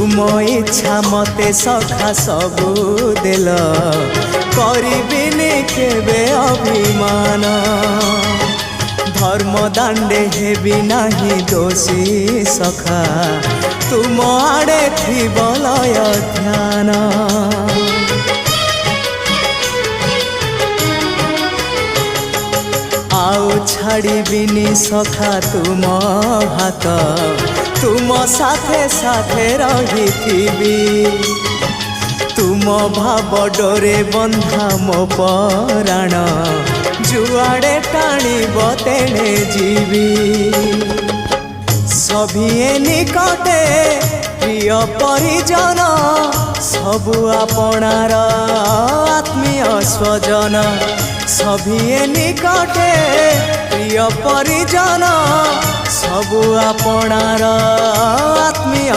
तुम इच्छा मते सखा सबू देल करिबिनी केबे अभिमान धर्म दांडे हेबी नाही दोषी सखा तुम आड़े थी बलय ध्यान आउ छाड़िबिनी सखा तुम हाथ तुम साथे साथे रही तुम भाव डोरे बंधा मो पराण जुआड़े टाणीब तेणे जीवी सभिए निकटे प्रिय परिजन सबु आपणार आत्मीय स्वजन सभिए निकटे प्रिय परिजन सबु आपणार आत्मीय